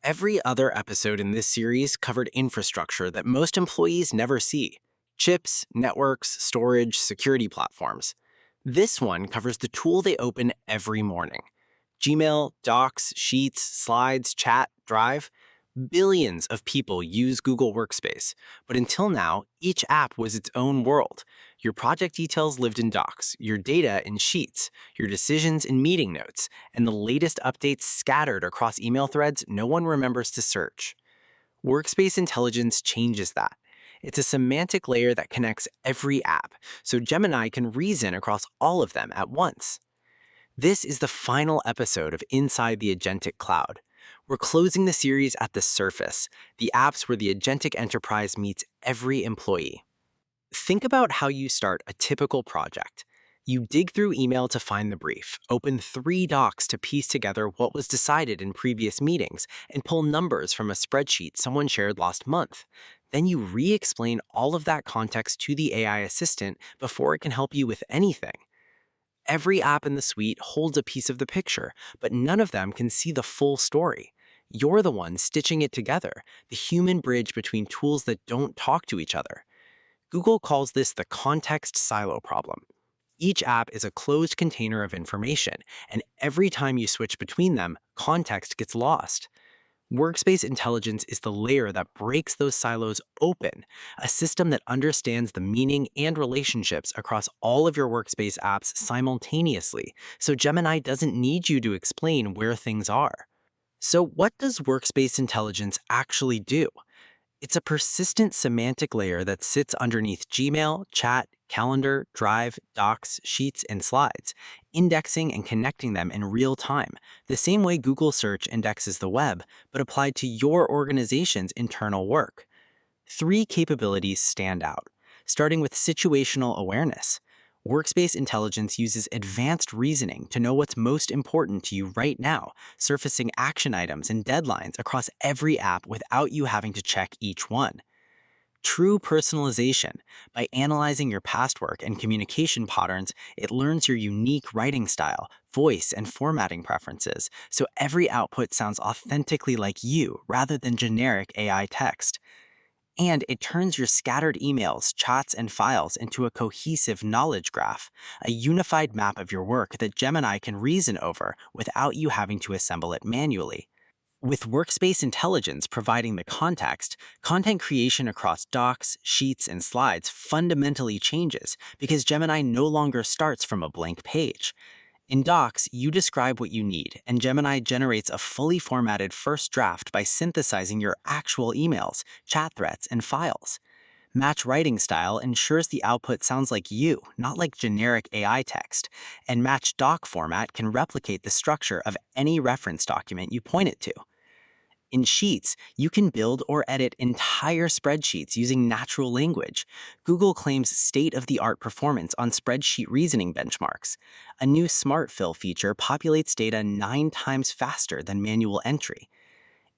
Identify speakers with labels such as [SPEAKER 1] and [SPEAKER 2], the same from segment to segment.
[SPEAKER 1] Every other episode in this series covered infrastructure that most employees never see: chips, networks, storage, security platforms. This one covers the tool they open every morning: Gmail, Docs, Sheets, Slides, Chat, Drive. Billions of people use Google Workspace, but until now, each app was its own world. Your project details lived in Docs, your data in Sheets, your decisions in meeting notes, and the latest updates scattered across email threads no one remembers to search. Workspace Intelligence changes that. It's a semantic layer that connects every app, so Gemini can reason across all of them at once. This is the final episode of Inside the Agentic Cloud. We're closing the series at the surface, the apps where the agentic enterprise meets every employee. Think about how you start a typical project. You dig through email to find the brief, open 3 docs to piece together what was decided in previous meetings, and pull numbers from a spreadsheet someone shared last month. Then you re-explain all of that context to the AI assistant before it can help you with anything. Every app in the suite holds a piece of the picture, but none of them can see the full story. You're the one stitching it together, the human bridge between tools that don't talk to each other. Google calls this the context silo problem. Each app is a closed container of information, and every time you switch between them, context gets lost. Workspace intelligence is the layer that breaks those silos open, a system that understands the meaning and relationships across all of your workspace apps simultaneously, so Gemini doesn't need you to explain where things are. So what does workspace intelligence actually do? It's a persistent semantic layer that sits underneath Gmail, Chat, Calendar, Drive, Docs, Sheets, and Slides, indexing and connecting them in real time, the same way Google Search indexes the web, but applied to your organization's internal work. 3 capabilities stand out, starting with situational awareness. Workspace intelligence uses advanced reasoning to know what's most important to you right now, surfacing action items and deadlines across every app without you having to check each one. True personalization. By analyzing your past work and communication patterns, it learns your unique writing style, voice, and formatting preferences, so every output sounds authentically like you rather than generic AI text. And it turns your scattered emails, chats, and files into a cohesive knowledge graph, a unified map of your work that Gemini can reason over without you having to assemble it manually. With Workspace Intelligence providing the context, content creation across docs, sheets, and slides fundamentally changes because Gemini no longer starts from a blank page. In Docs, you describe what you need, and Gemini generates a fully formatted first draft by synthesizing your actual emails, chat threads, and files. Match writing style ensures the output sounds like you, not like generic AI text, and Match doc format can replicate the structure of any reference document you point it to. In Sheets, you can build or edit entire spreadsheets using natural language. Google claims state-of-the-art performance on spreadsheet reasoning benchmarks. A new Smart Fill feature populates data 9 times faster than manual entry.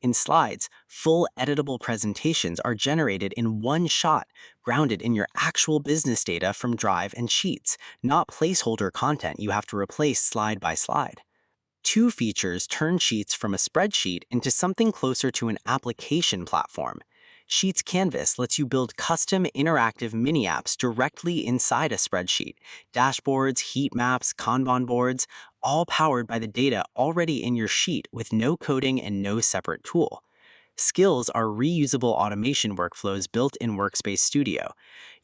[SPEAKER 1] In Slides, full editable presentations are generated in one shot, grounded in your actual business data from Drive and Sheets, not placeholder content you have to replace slide by slide. 2 features turn Sheets from a spreadsheet into something closer to an application platform. Sheets Canvas lets you build custom interactive mini apps directly inside a spreadsheet: dashboards, heat maps, Kanban boards, all powered by the data already in your sheet with no coding and no separate tool. Skills are reusable automation workflows built in Workspace Studio.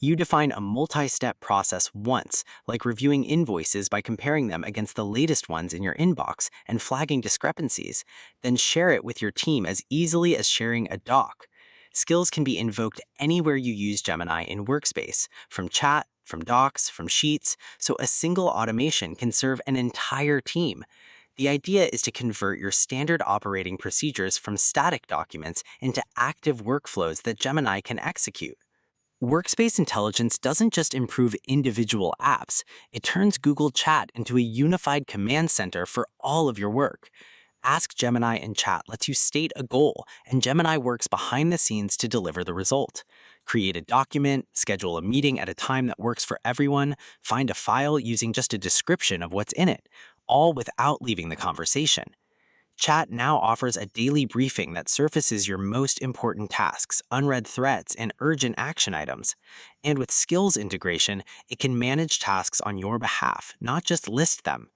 [SPEAKER 1] You define a multi-step process once, like reviewing invoices by comparing them against the latest ones in your inbox and flagging discrepancies, then share it with your team as easily as sharing a doc. Skills can be invoked anywhere you use Gemini in Workspace, from chat, from docs, from sheets, so a single automation can serve an entire team. The idea is to convert your standard operating procedures from static documents into active workflows that Gemini can execute. Workspace Intelligence doesn't just improve individual apps, it turns Google Chat into a unified command center for all of your work. Ask Gemini in Chat lets you state a goal, and Gemini works behind the scenes to deliver the result. Create a document, schedule a meeting at a time that works for everyone, find a file using just a description of what's in it, all without leaving the conversation. Chat now offers a daily briefing that surfaces your most important tasks, unread threads, and urgent action items. And with skills integration, it can manage tasks on your behalf, not just list them.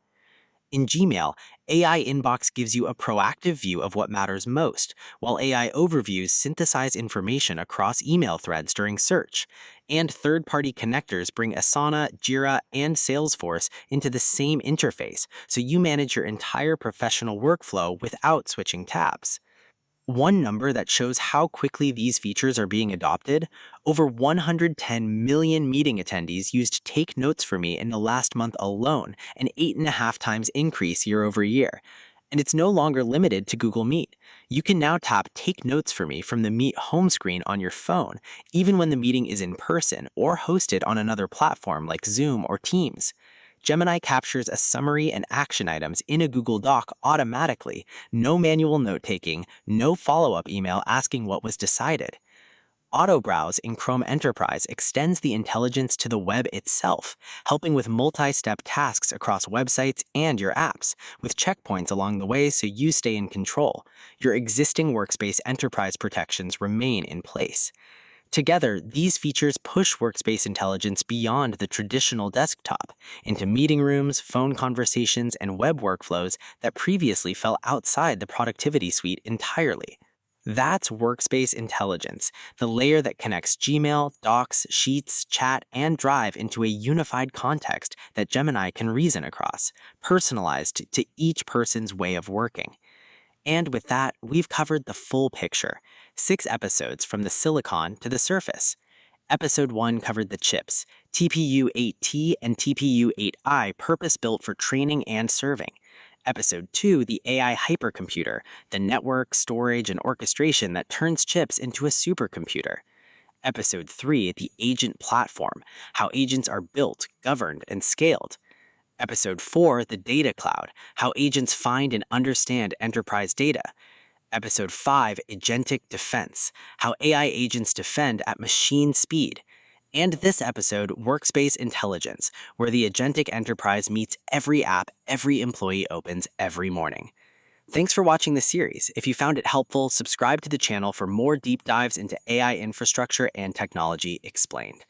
[SPEAKER 1] In Gmail, AI Inbox gives you a proactive view of what matters most, while AI Overviews synthesize information across email threads during search. And third party connectors bring Asana, Jira, and Salesforce into the same interface, so you manage your entire professional workflow without switching tabs. One number that shows how quickly these features are being adopted: over 110 million meeting attendees used Take Notes for Me in the last month alone, an 8.5 times increase year over year. And it's no longer limited to Google Meet. You can now tap Take Notes for Me from the Meet home screen on your phone, even when the meeting is in person or hosted on another platform like Zoom or Teams. Gemini captures a summary and action items in a Google Doc automatically, no manual note taking, no follow up email asking what was decided. Auto Browse in Chrome Enterprise extends the intelligence to the web itself, helping with multi step tasks across websites and your apps, with checkpoints along the way so you stay in control. Your existing Workspace Enterprise protections remain in place. Together, these features push Workspace Intelligence beyond the traditional desktop into meeting rooms, phone conversations, and web workflows that previously fell outside the productivity suite entirely. That's Workspace Intelligence, the layer that connects Gmail, Docs, Sheets, Chat, and Drive into a unified context that Gemini can reason across, personalized to each person's way of working. And with that, we've covered the full picture: 6 episodes from the silicon to the surface. Episode 1 covered the chips, TPU 8T and TPU 8I, purpose built for training and serving. Episode 2, the AI hypercomputer, the network, storage, and orchestration that turns chips into a supercomputer. Episode 3, the agent platform, how agents are built, governed, and scaled. Episode 4, the data cloud, how agents find and understand enterprise data. Episode 5, Agentic Defense, how AI agents defend at machine speed. And this episode, Workspace Intelligence, where the agentic enterprise meets every app every employee opens every morning. Thanks for watching this series. If you found it helpful, subscribe to the channel for more deep dives into AI infrastructure and technology explained.